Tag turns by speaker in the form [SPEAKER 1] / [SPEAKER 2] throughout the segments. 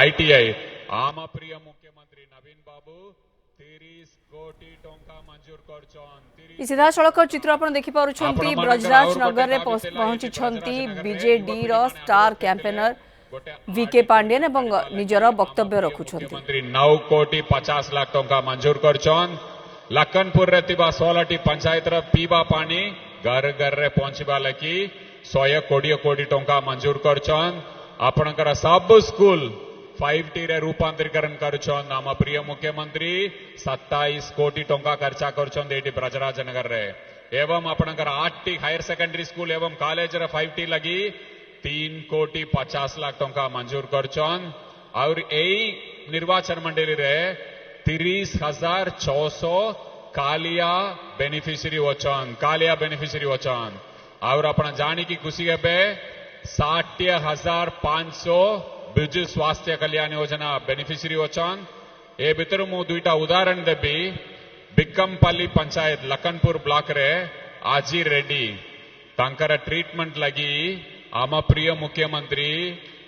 [SPEAKER 1] ITI आम प्रिय मुख्यमंत्री नवीन बाबू 30 कोटी टंका मंजूर करछन।
[SPEAKER 2] सीधासलख चित्र आप देखिपुंट ब्रजराज नगर में पहुंची BJD star campaigner VK Pandian निजर वक्तव्य रखुंट।
[SPEAKER 1] मुख्यमंत्री 9 कोटी 50 लाख टंका मंजूर करछन। लखनपुर रे 16 पंचायत पीवा पानी घर घर रे पहुंचवा लगी 120 कोटी टंका मंजूर करछन। आपणकर सब स्कूल 5T रे रूपांतरीकरण करछन। आम प्रिय मुख्यमंत्री 27 कोटी टंका खर्चा करछन एटी ब्रजराज नगर रे। एवं आपणकर 8T हायर सेकेंडरी स्कूल एवं कॉलेज रे 5T लगी 3 कोटी 50 लाख टंका मंजूर करछन। और यही निर्वाचन मंडली रे 30,600 कालिया बेनिफिशियरी वचन। और अपना जानी की खुशी है 60,500 बिजु स्वास्थ्य कल्याण योजना बेनिफिशियरी वचन। ए भितर मु दुईटा उदाहरण देबी। बिक्कमपल्ली पंचायत लखनपुर ब्लॉक रे आजी रेड्डी तांकर ट्रीटमेंट लगी आम प्रिय मुख्यमंत्री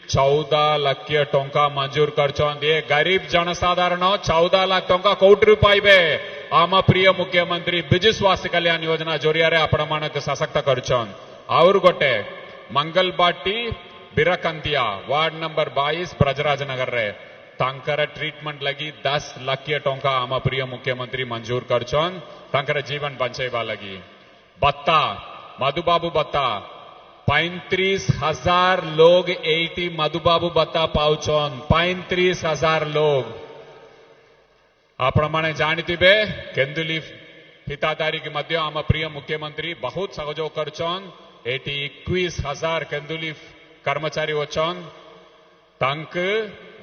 [SPEAKER 1] 14 लाख टंका मंजूर करछन। ये गरीब जनसाधारण 14 लाख टंका कोटी पाइबे आम प्रिय मुख्यमंत्री बिजु स्वास्थ्य कल्याण योजना जोरिया रे आपण मानक सशक्त करछन। और गोटे मंगलबाटी बिरकंतिया वार्ड नंबर 22 ब्रजराज नगर रे तांकर ट्रीटमेंट लगी 10 लाख टंका आम प्रिय मुख्यमंत्री मंजूर करछन तांकर जीवन बचाइबा लगी। बत्ता मधुबाबू बत्ता 35,000 लोग 80 मधुबाबू बत्ता पाउछन। 35,000 लोग आपण माने जानिथिबे केंदुली हिताधारी के मध्य आम प्रिय मुख्यमंत्री बहुत सहयोग करछन। 21,000 केंदुली कर्मचारी वचन तांक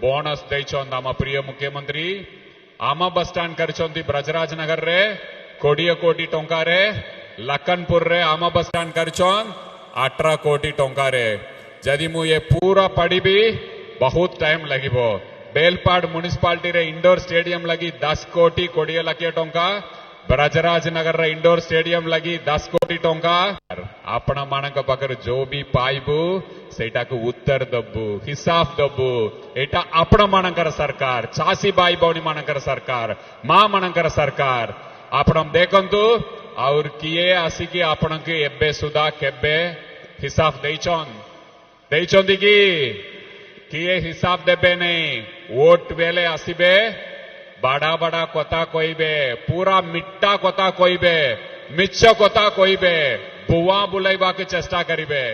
[SPEAKER 1] बोनस दैछन आम प्रिय मुख्यमंत्री। आम बस स्टैंड करछंती ब्रजराज नगर रे 20 कोटी टंका रे। लखनपुर रे आम बस स्टैंड करछन 18 कोटी टंका रे। जदि मु ये पूरा पढ़ी भी बहुत टाइम लगिबो। बेलपाड़ म्युनिसिपालिटी रे इंडोर स्टेडियम लगी 10 कोटी 20 लाख टंका। ब्रजराज नगर रे इंडोर स्टेडियम लगी 10 कोटी टंका। आपण मानक पाखर जो भी पाइबु सेटा को उत्तर दबु हिसाब दबु। एटा आपण मानकर सरकार चासी भाई भौणी मानकर सरकार मां मानकर सरकार आपण देखंतु। और किए आसिकी आपण के एबे सुधा केबे हिसाब देइछंती कि किए हिसाब देबे नहीं। वोट बेले आसीबे बड़ा बड़ा कथा कहबे पूरा मिट्टा कथा कहबे मिछ कथा कहबे बुआ बुलाइबा के चेष्टा करिबे।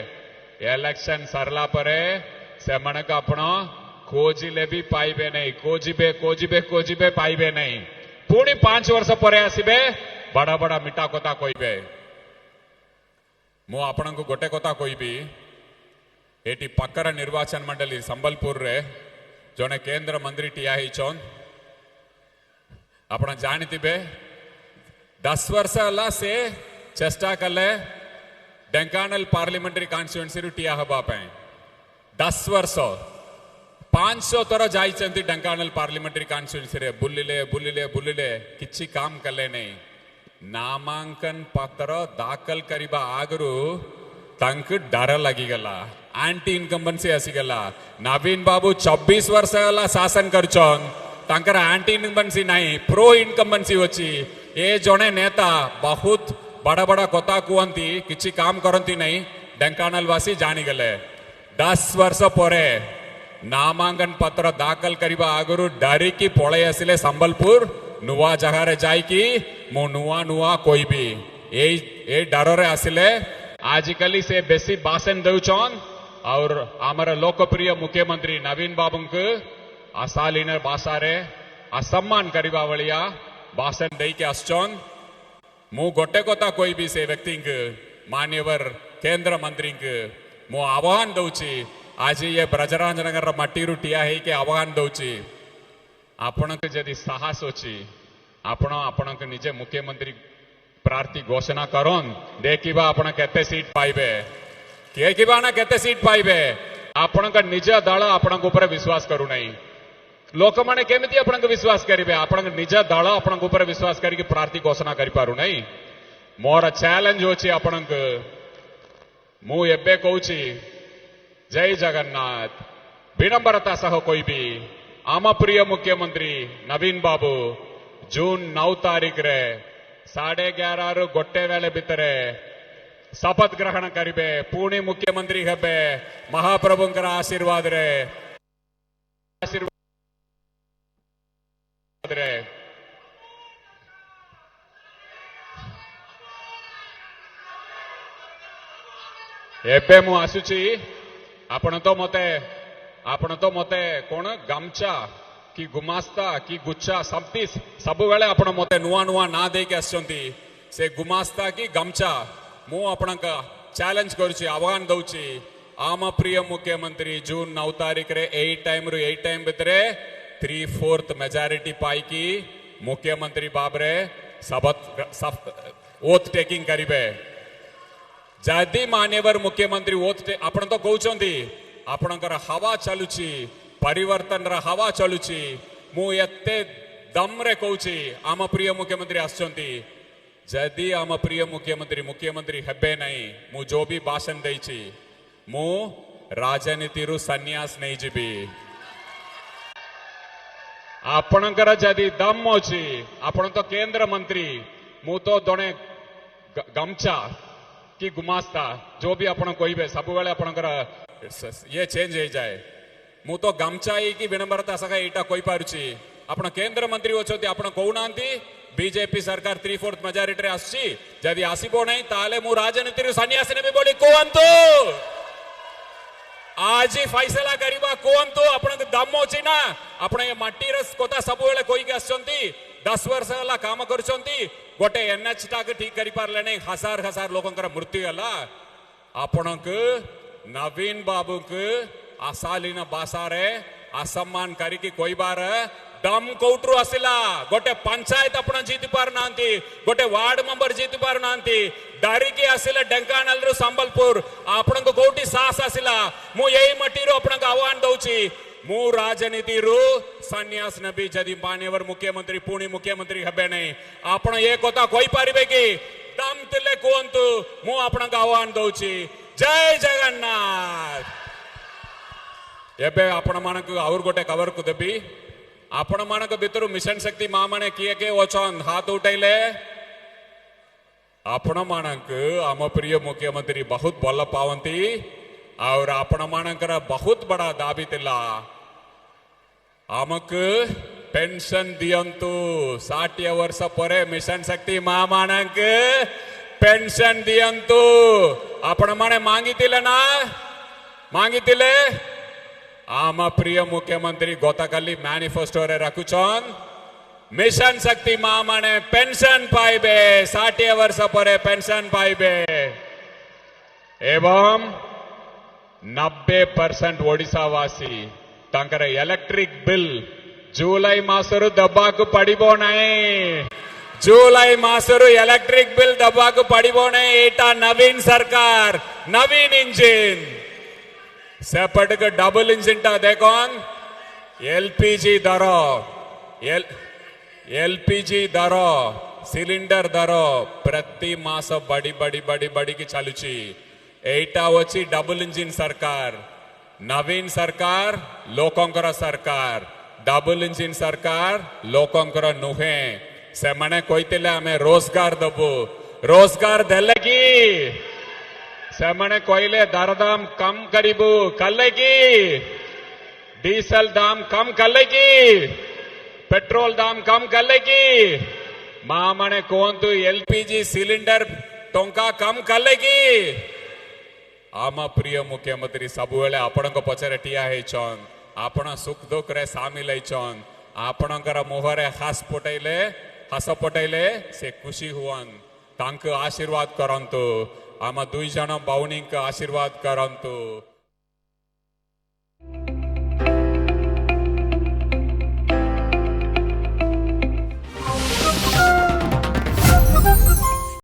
[SPEAKER 1] इलेक्शन सरला परे से मनक आपण खोजिले भी पाइबे नहीं। खोजिबे पाइबे नहीं। पुणी 5 वर्ष परे आसीबे बड़ा बड़ा मिठा कथा कहबे। मु आपण को गोटे कथा कहबी। एटी पक्कर निर्वाचन मंडली संबलपुर रे जने केंद्र मंत्री टिया हिचन। आपण जानिथिबे 10 वर्ष हला से चेष्टा कले ढेंकानाल पार्लियामेंट्री कॉन्स्टिट्यूएंसी रु टिया हबा पे 10 वर्ष 500 थर जाइछंती ढेंकानाल पार्लियामेंट्री कॉन्स्टिट्यूएंसी रे बुलिले किछि काम कले नहीं। नामांकन पत्र दाखल करिबा आगरू तंक डर लगिगला एंटी इनकम्बेंसी आसीगला। नवीन बाबू 24 वर्ष हला शासन करछन तांकर एंटी इनकम्बेंसी नहीं प्रो इनकम्बेंसी होची। ए जने नेता बहुत बड़ा बड़ा कथा कहती किसी काम करती नहीं। ढेंकानाल वासी जानीगले 10 वर्ष परे नामांकन पत्र दाखल करिबा आगरू डरिकी पळै आसिले संबलपुर नुआ जगार जाइकी मु नुआ कोई भी ए डर आसिले आजिकली से बेसी भाषण दउछन। और आमर लोकप्रिय मुख्यमंत्री नवीन बाबू को अशालीन भाषा रे असम्मान करिबा वलिया भाषण देके आसछन। मु गोटे कथा कोई भी से व्यक्ति मान्यवर केंद्र मंत्री मु आह्वान दउची। आज ये ब्रजराज नगर मट्टी टिया है कि आह्वान दउची। आपण के जदि साहस अच्छी आपण आपण के निजे मुख्यमंत्री प्रार्थी घोषणा करन देखिबा आपण केते सीट पाइबे किए ना केते सीट पाइबे। आपण का निज दल आपण ऊपर विश्वास करू नहीं। लोक माने केमिति आपण विश्वास करिवे। आपण निज दल आपण ऊपर विश्वास करके प्रार्थी घोषणा करि पारु नहीं। मोर चैलेंज होची आपण मु एबे कहूची जय जगन्नाथ विनम्रता सह कोई भी आम प्रिय मुख्यमंत्री नवीन बाबू जून 9 तारीख रे 11:30 रु गोटे बेले भितर शपथ ग्रहण करिबे पुणी मुख्यमंत्री हेबे महाप्रभुंकर आशीर्वाद रे एबे मु आसुची आपण तो मते कोण गामचा कि गुमास्ता कि गुच्छा सब बेले आपण मते नुआ नुआ ना देके आछंती से गुमास्ता कि गामचा मु आपणक चैलेंज करूची आह्वान दउची आम प्रिय मुख्यमंत्री जून 9 तारीख रे 8 टाइम भितरे 3/4 मेजॉरिटी पाई की मुख्यमंत्री बाबरे शपथ ओथ टेकिंग करिबे जदि मान्यवर मुख्यमंत्री ओथ आपण तो कहउचंती आपणकर हवा चलुची परिवर्तन रा हवा चलुची मु एते दम रे कहउची आम प्रिय मुख्यमंत्री आछंती जदि आम प्रिय मुख्यमंत्री हेबे नहीं मु जो भी भाषण देइची मु राजनीति रु सन्यास नहीं जीबी आपणकर जदि दम अछि आपण तो केंद्र मंत्री मु तो दोने गमछा कि गुमास्ता जो भी आपण कहबे सब बेले आपणकर ये चेंज हो जाए मु तो गमछा की विनम्रता सह एटा कहि पारुची आपण केंद्र मंत्री होचोती आपण कहउनांती बीजेपी सरकार 3/4 मेजॉरिटी रे आसी जदि आसीबो नहीं ताले मु राजनीति रे सन्यास नेबे बोली कोहंतु आज ही फैसला करिबा कोहंतु आपण दम होची ना आपण ये माटी रे कोता सब बेले कोई के आछंती 10 वर्ष होला काम करछंती गोटे एनएच टाक ठीक करि पारले नहीं हजार लोकंकर मृत्यु होला आपणक नवीन बाबू के आसालीन भाषारे असम्मान करिकी कोई बार दम कोट्रु आसिला गोटे पंचायत आपण जीति पार नांती गोटे वार्ड मेंबर जीति पार नांती डारिकी आसिले ढेंकानाल रु संबलपुर आपण को कोटी साहस आसिला मु एई मटी रो आपण आह्वान दउची मु राजनीति रु सन्यास नबी जदि मान्यवर मुख्यमंत्री पुणी मुख्यमंत्री हेबे नहीं आपण ए कथा कहि पारिबे कि दम तिले कोंतु मु आपण आह्वान दउची जय जगन्नाथ एबे आपण मानक और गोटे खबर को देबी आपण मानक भितर मिशन शक्ति मां माने किए के ओछन हाथ उठैले आपण मानक आम प्रिय मुख्यमंत्री बहुत भल पावंती और आपण मानकर बहुत बड़ा दाबी तिला आमक पेंशन दियंतु 60 वर्ष परे मिशन शक्ति मां मानक पेंशन दियंतु आपण माने मांगितिले ना मांगितिले आम प्रिय मुख्यमंत्री गतकाली मैनिफेस्टो रे रखुछन मिशन शक्ति मां माने पेंशन पाइबे 60 वर्ष परे पेंशन पाइबे एवं 90% ओडिशावासी तांकर इलेक्ट्रिक बिल जुलाई मासरु दबाकु पड़िबो नहीं जुलाई मासरु इलेक्ट्रिक बिल दबाकु पड़िबो नहीं एटा नवीन सरकार नवीन इंजिन सेपट के डबल इंजिन टा देखोन एलपीजी दरो सिलिंडर दरो प्रति मास बड़ी की चलुची एटा वची डबल इंजिन सरकार नवीन सरकार लोकंकर सरकार डबल इंजिन सरकार लोकंकर नुहे से मने कहते आम रोजगार दबु रोजगार देले की से मने कहले दरदाम कम करिबु कले की डीजल दाम कम कले की पेट्रोल दाम कम कले की मां मने कहतु एलपीजी सिलिंडर टंका कम कले की आम प्रिय मुख्यमंत्री सब बेले आपण पचरे ठिया होइछन आपण सुख दुख रे सामिल होइछन आपणकर मुहरे हस पटैले से खुशी हुअन तांक आशीर्वाद करंतु आम 2 जन बाउनी आशीर्वाद करंतु।